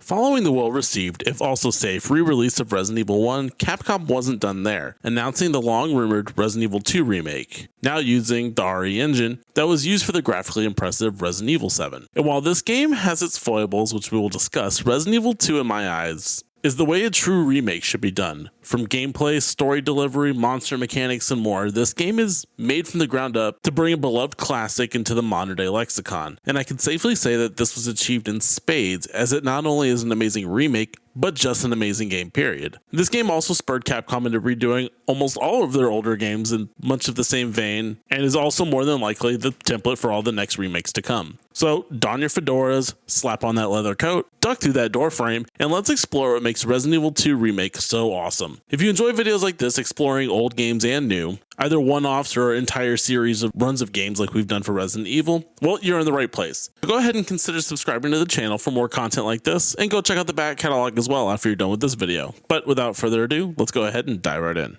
Following the well-received, if also safe, re-release of Resident Evil 1, Capcom wasn't done there, announcing the long-rumored Resident Evil 2 remake, now using the RE engine that was used for the graphically impressive Resident Evil 7. And while this game has its foibles, which we will discuss, Resident Evil 2 in my eyes is the way a true remake should be done. From gameplay, story delivery, monster mechanics, and more, this game is made from the ground up to bring a beloved classic into the modern day lexicon. And I can safely say that this was achieved in spades, as it not only is an amazing remake, but just an amazing game, period. This game also spurred Capcom into redoing almost all of their older games in much of the same vein, and is also more than likely the template for all the next remakes to come. So don your fedoras, slap on that leather coat, duck through that door frame, and let's explore what makes Resident Evil 2 Remake so awesome. If you enjoy videos like this exploring old games and new, either one-offs or an entire series of runs of games like we've done for Resident Evil, well, you're in the right place. So go ahead and consider subscribing to the channel for more content like this, and go check out the back catalog as well after you're done with this video. But without further ado, let's go ahead and dive right in.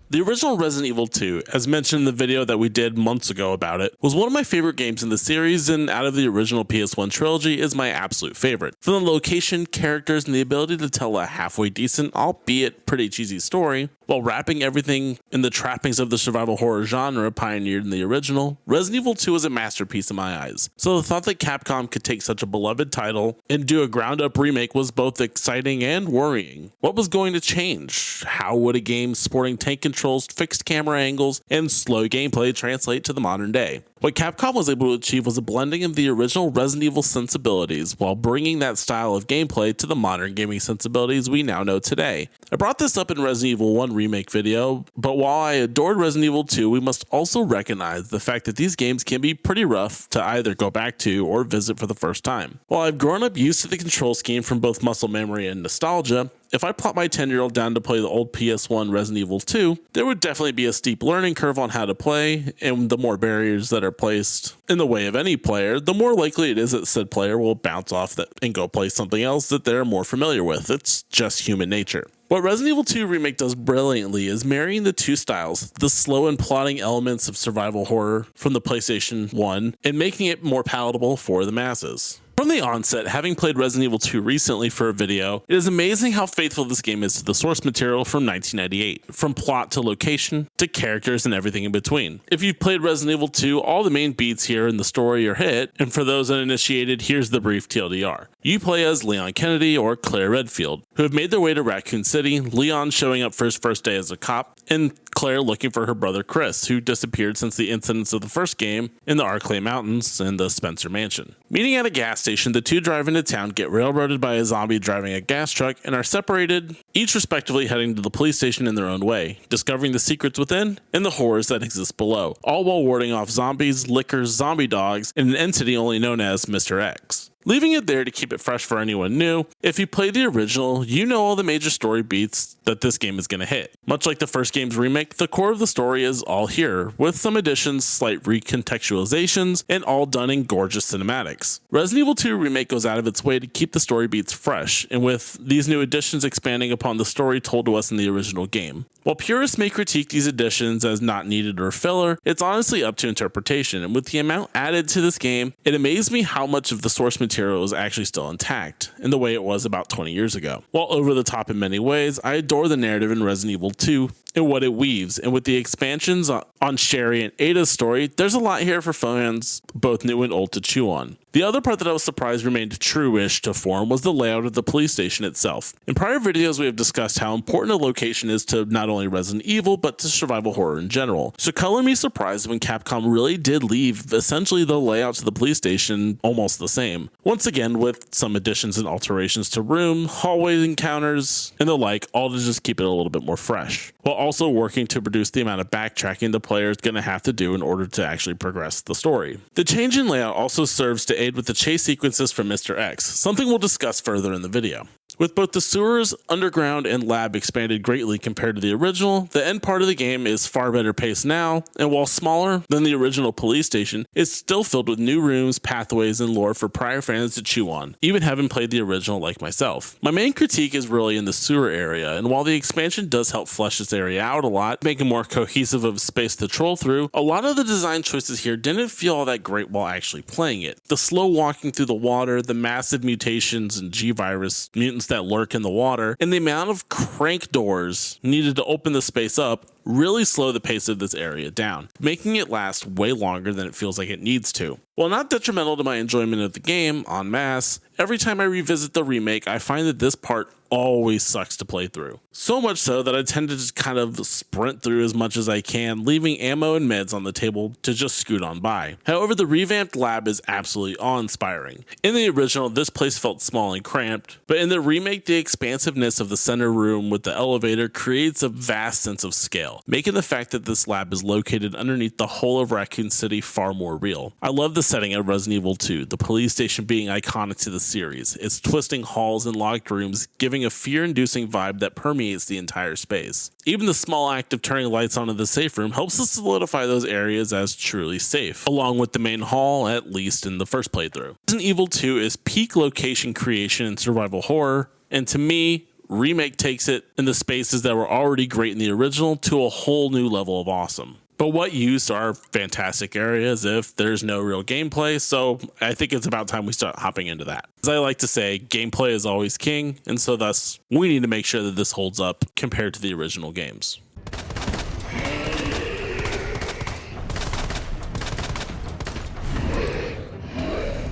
The original Resident Evil 2, as mentioned in the video that we did months ago about it, was one of my favorite games in the series, and out of the original PS1 trilogy is my absolute favorite. From the location, characters, and the ability to tell a halfway decent, albeit pretty cheesy story, while wrapping everything in the trappings of the survival horror genre pioneered in the original, Resident Evil 2 is a masterpiece in my eyes. So the thought that Capcom could take such a beloved title and do a ground-up remake was both exciting and worrying. What was going to change? How would a game sporting tank controls, fixed camera angles, and slow gameplay translate to the modern day? What Capcom was able to achieve was a blending of the original Resident Evil sensibilities while bringing that style of gameplay to the modern gaming sensibilities we now know today. I brought this up in Resident Evil 1 remake video, but while I adored Resident Evil 2, we must also recognize the fact that these games can be pretty rough to either go back to or visit for the first time. While I've grown up used to the control scheme from both muscle memory and nostalgia, if I plot my 10-year-old down to play the old PS1 Resident Evil 2, there would definitely be a steep learning curve on how to play, and the more barriers that are placed in the way of any player, the more likely it is that said player will bounce off that and go play something else that they're more familiar with. It's just human nature. What Resident Evil 2 Remake does brilliantly is marrying the two styles, the slow and plotting elements of survival horror from the PlayStation 1, and making it more palatable for the masses. From the onset, having played Resident Evil 2 recently for a video, it is amazing how faithful this game is to the source material from 1998, from plot to location, to characters and everything in between. If you've played Resident Evil 2, all the main beats here in the story are hit, and for those uninitiated, here's the brief TLDR. You play as Leon Kennedy or Claire Redfield, who have made their way to Raccoon City, Leon showing up for his first day as a cop, and Claire looking for her brother Chris, who disappeared since the incidents of the first game in the Arklay Mountains and the Spencer Mansion. Meeting at a gas station, the two drive into town, get railroaded by a zombie driving a gas truck, and are separated, each respectively heading to the police station in their own way, discovering the secrets within and the horrors that exist below, all while warding off zombies, lickers, zombie dogs, and an entity only known as Mr. X. Leaving it there to keep it fresh for anyone new, if you play the original, you know all the major story beats that this game is going to hit. Much like the first game's remake, the core of the story is all here, with some additions, slight recontextualizations, and all done in gorgeous cinematics. Resident Evil 2 Remake goes out of its way to keep the story beats fresh, and with these new additions expanding upon the story told to us in the original game. While purists may critique these additions as not needed or filler, it's honestly up to interpretation, and with the amount added to this game, it amazed me how much of the source material is actually still intact, in the way it was about 20 years ago. While over the top in many ways, I adore the narrative in Resident Evil 2 and what it weaves, and with the expansions on Sherry and Ada's story, there's a lot here for fans, both new and old, to chew on. The other part that I was surprised remained true-ish to form was the layout of the police station itself. In prior videos, we have discussed how important a location is to not only Resident Evil, but to survival horror in general. So color me surprised when Capcom really did leave essentially the layout to the police station almost the same. Once again, with some additions and alterations to room, hallway encounters, and the like, all to just keep it a little bit more fresh, while also working to reduce the amount of backtracking the player is going to have to do in order to actually progress the story. The change in layout also serves to aid with the chase sequences from Mr. X, something we'll discuss further in the video. With both the sewers, underground, and lab expanded greatly compared to the original, the end part of the game is far better paced now, and while smaller than the original police station, it's still filled with new rooms, pathways, and lore for prior fans to chew on, even having played the original like myself. My main critique is really in the sewer area, and while the expansion does help flesh this area out a lot, make it more cohesive of a space to troll through, a lot of the design choices here didn't feel all that great while actually playing it. The slow walking through the water, the massive mutations and G-virus mutants that lurk in the water, and the amount of crank doors needed to open the space up really slow the pace of this area down, making it last way longer than it feels like it needs to. While not detrimental to my enjoyment of the game en masse, every time I revisit the remake, I find that this part always sucks to play through. So much so that I tend to just kind of sprint through as much as I can, leaving ammo and meds on the table to just scoot on by. However, the revamped lab is absolutely awe-inspiring. In the original, this place felt small and cramped, but in the remake, the expansiveness of the center room with the elevator creates a vast sense of scale, making the fact that this lab is located underneath the whole of Raccoon City far more real. I love the setting of Resident Evil 2, the police station being iconic to the series, its twisting halls and locked rooms giving a fear-inducing vibe that permeates the entire space. Even the small act of turning lights on in the safe room helps us solidify those areas as truly safe, along with the main hall, at least in the first playthrough. Resident Evil 2 is peak location creation and survival horror, and to me, Remake takes it in the spaces that were already great in the original to a whole new level of awesome. But what use are fantastic areas if there's no real gameplay? So I think it's about time we start hopping into that. As I like to say, gameplay is always king, and so thus we need to make sure that this holds up compared to the original games.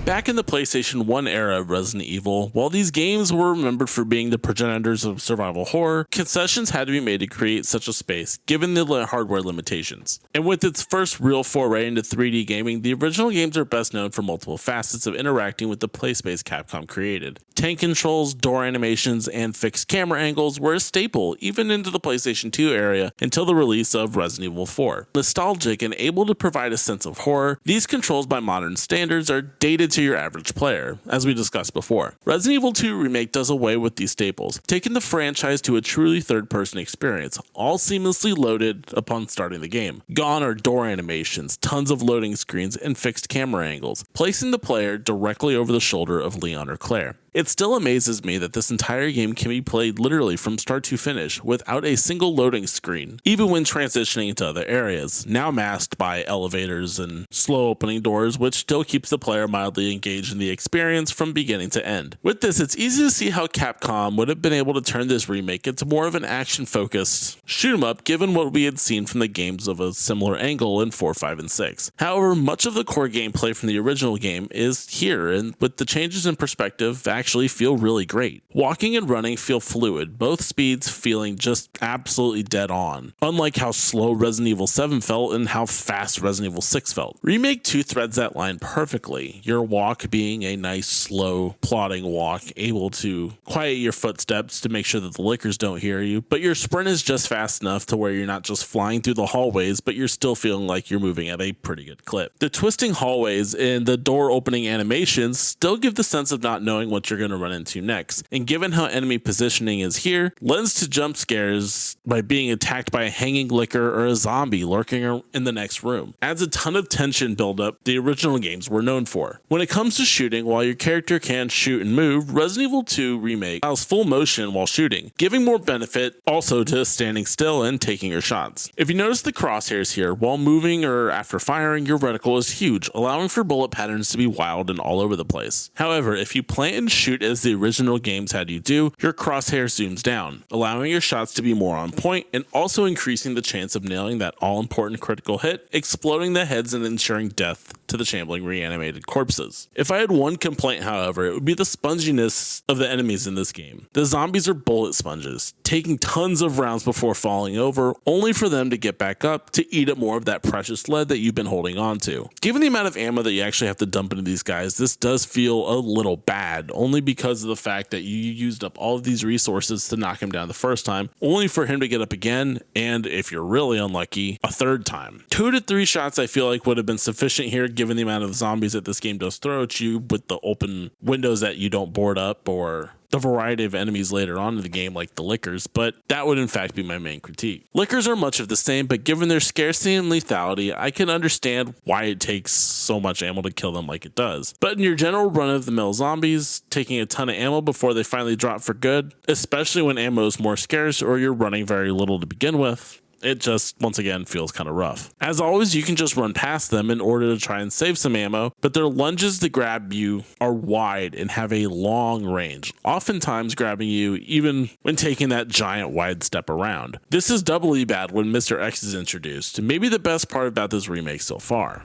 Back in the PlayStation 1 era of Resident Evil, while these games were remembered for being the progenitors of survival horror, concessions had to be made to create such a space, given the hardware limitations. And with its first real foray into 3D gaming, the original games are best known for multiple facets of interacting with the playspace Capcom created. Tank controls, door animations, and fixed camera angles were a staple even into the PlayStation 2 area until the release of Resident Evil 4. Nostalgic and able to provide a sense of horror, these controls by modern standards are dated to your average player, as we discussed before. Resident Evil 2 Remake does away with these staples, taking the franchise to a truly third-person experience, all seamlessly loaded upon starting the game. Gone are door animations, tons of loading screens, and fixed camera angles, placing the player directly over the shoulder of Leon or Claire. It still amazes me that this entire game can be played literally from start to finish without a single loading screen, even when transitioning to other areas, now masked by elevators and slow opening doors, which still keeps the player mildly engaged in the experience from beginning to end. With this, it's easy to see how Capcom would have been able to turn this remake into more of an action-focused shoot-'em-up given what we had seen from the games of a similar angle in 4, 5, and 6. However, much of the core gameplay from the original game is here, and with the changes in perspective, actually feel really great. Walking and running feel fluid, both speeds feeling just absolutely dead on, unlike how slow Resident Evil 7 felt and how fast Resident Evil 6 felt. Remake 2 threads that line perfectly, your walk being a nice, slow, plodding walk, able to quiet your footsteps to make sure that the lickers don't hear you, but your sprint is just fast enough to where you're not just flying through the hallways, but you're still feeling like you're moving at a pretty good clip. The twisting hallways and the door opening animations still give the sense of not knowing what you're going to run into next, and given how enemy positioning is here, lends to jump scares by being attacked by a hanging licker or a zombie lurking in the next room. Adds a ton of tension buildup the original games were known for. When it comes to shooting, while your character can shoot and move, Resident Evil 2 Remake allows full motion while shooting, giving more benefit also to standing still and taking your shots. If you notice the crosshairs here, while moving or after firing, your reticle is huge, allowing for bullet patterns to be wild and all over the place. However, if you plant and shoot as the original games had you do, your crosshair zooms down, allowing your shots to be more on point and also increasing the chance of nailing that all-important critical hit, exploding the heads and ensuring death to the shambling reanimated corpses. If I had one complaint, however, it would be the sponginess of the enemies in this game. The zombies are bullet sponges, taking tons of rounds before falling over, only for them to get back up to eat up more of that precious lead that you've been holding on to. Given the amount of ammo that you actually have to dump into these guys, this does feel a little bad, only because of the fact that you used up all of these resources to knock him down the first time, only for him to get up again, and if you're really unlucky, a third time. 2 to 3 shots I feel like would have been sufficient here, given the amount of zombies that this game does throw at you with the open windows that you don't board up or the variety of enemies later on in the game like the lickers, but that would in fact be my main critique. Lickers are much of the same, but given their scarcity and lethality, I can understand why it takes so much ammo to kill them like it does. But in your general run-of-the-mill zombies, taking a ton of ammo before they finally drop for good, especially when ammo is more scarce or you're running very little to begin with, it just, once again, feels kind of rough. As always, you can just run past them in order to try and save some ammo, but their lunges to grab you are wide and have a long range, oftentimes grabbing you even when taking that giant wide step around. This is doubly bad when Mr. X is introduced, maybe the best part about this remake so far.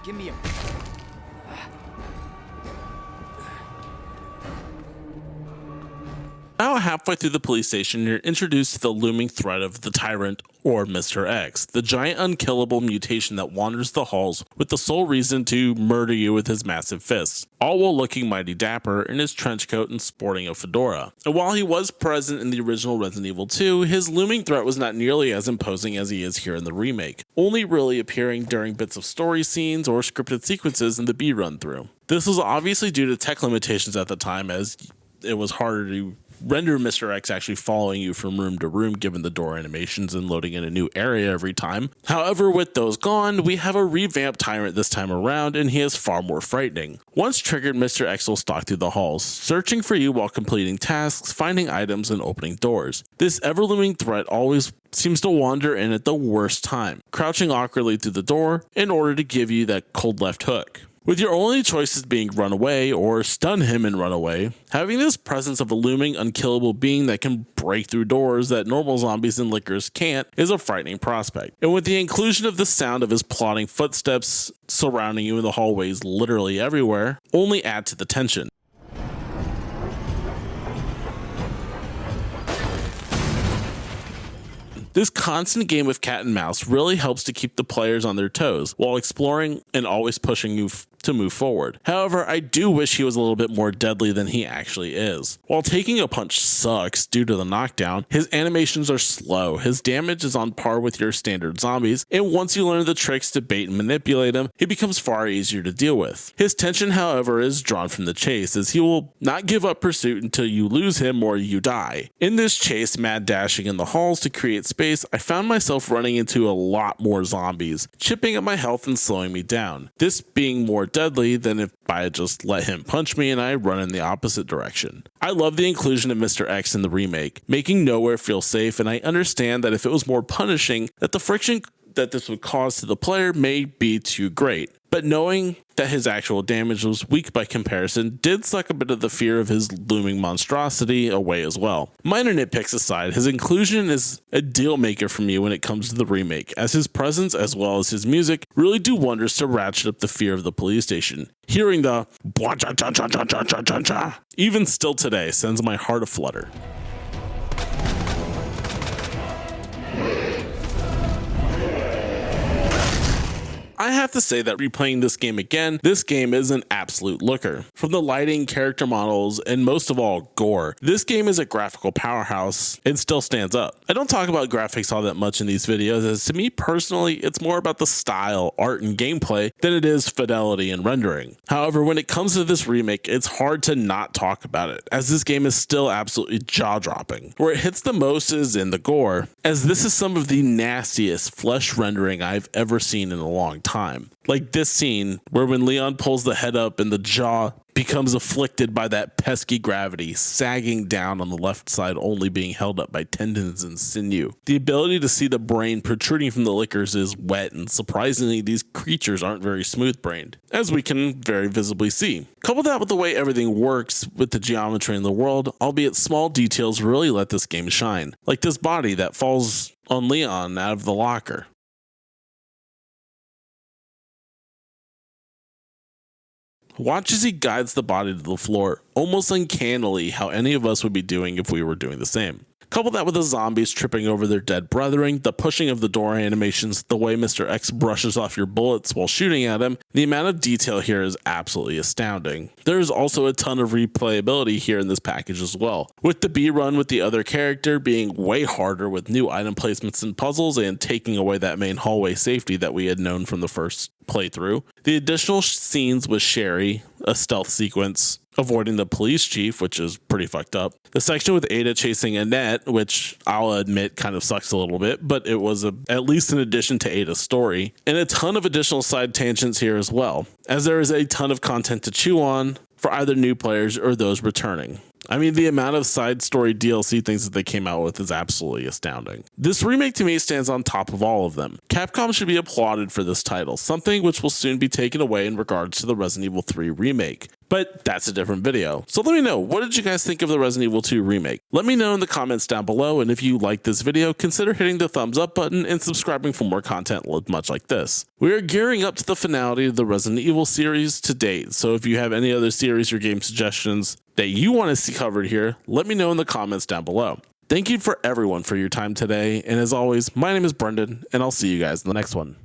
Give me a... About halfway through the police station, you're introduced to the looming threat of the Tyrant, or Mr. X, the giant unkillable mutation that wanders the halls with the sole reason to murder you with his massive fists, all while looking mighty dapper in his trench coat and sporting a fedora. And while he was present in the original Resident Evil 2, his looming threat was not nearly as imposing as he is here in the remake, only really appearing during bits of story scenes or scripted sequences in the B run-through. This was obviously due to tech limitations at the time, as it was harder to render Mr. X actually following you from room to room given the door animations and loading in a new area every time. However, with those gone, we have a revamped Tyrant this time around, and he is far more frightening. Once triggered, Mr. X will stalk through the halls, searching for you while completing tasks, finding items, and opening doors. This ever-looming threat always seems to wander in at the worst time, crouching awkwardly through the door in order to give you that cold left hook. With your only choices being run away or stun him and run away, having this presence of a looming, unkillable being that can break through doors that normal zombies and lickers can't is a frightening prospect. And with the inclusion of the sound of his plodding footsteps surrounding you in the hallways literally everywhere, only add to the tension. This constant game of cat and mouse really helps to keep the players on their toes while exploring and always pushing you to move forward. However, I do wish he was a little bit more deadly than he actually is. While taking a punch sucks due to the knockdown, his animations are slow, his damage is on par with your standard zombies, and once you learn the tricks to bait and manipulate him, he becomes far easier to deal with. His tension, however, is drawn from the chase, as he will not give up pursuit until you lose him or you die. In this chase, mad dashing in the halls to create space, I found myself running into a lot more zombies, chipping at my health and slowing me down. This being more deadly than if I had just let him punch me and I run in the opposite direction. I love the inclusion of Mr. X in the remake, making nowhere feel safe, and I understand that if it was more punishing, that the friction that this would cause to the player may be too great. But knowing that his actual damage was weak by comparison did suck a bit of the fear of his looming monstrosity away as well. Minor nitpicks aside, his inclusion is a deal maker for me when it comes to the remake, as his presence as well as his music really do wonders to ratchet up the fear of the police station. Hearing the even still today sends my heart aflutter. I have to say that replaying this game again, this game is an absolute looker. From the lighting, character models, and most of all, gore, this game is a graphical powerhouse and still stands up. I don't talk about graphics all that much in these videos, as to me personally, it's more about the style, art, and gameplay than it is fidelity and rendering. However, when it comes to this remake, it's hard to not talk about it, as this game is still absolutely jaw-dropping. Where it hits the most is in the gore, as this is some of the nastiest flesh rendering I've ever seen in a long time. Like this scene where when Leon pulls the head up and the jaw becomes afflicted by that pesky gravity, sagging down on the left side, only being held up by tendons and sinew. The ability to see the brain protruding from the lickers is wet, and surprisingly these creatures aren't very smooth-brained, as we can very visibly see. Couple that with the way everything works with the geometry in the world, albeit small details really let this game shine, like this body that falls on Leon out of the locker. Watch as he guides the body to the floor, almost uncannily how any of us would be doing if we were doing the same. Couple that with the zombies tripping over their dead brethren, the pushing of the door animations, the way Mr. X brushes off your bullets while shooting at him, the amount of detail here is absolutely astounding. There is also a ton of replayability here in this package as well, with the B run with the other character being way harder with new item placements and puzzles and taking away that main hallway safety that we had known from the first playthrough. The additional scenes with Sherry, a stealth sequence, avoiding the police chief, which is pretty fucked up. The section with Ada chasing Annette, which I'll admit kind of sucks a little bit, but it was at least an addition to Ada's story. And a ton of additional side tangents here as well, as there is a ton of content to chew on for either new players or those returning. I mean, the amount of side story DLC things that they came out with is absolutely astounding. This remake to me stands on top of all of them. Capcom should be applauded for this title, something which will soon be taken away in regards to the Resident Evil 3 remake. But that's a different video. So let me know, what did you guys think of the Resident Evil 2 remake? Let me know in the comments down below, and if you like this video, consider hitting the thumbs up button and subscribing for more content much like this. We are gearing up to the finality of the Resident Evil series to date, so if you have any other series or game suggestions that you want to see covered here, let me know in the comments down below. Thank you for everyone for your time today, and as always, my name is Brendan, and I'll see you guys in the next one.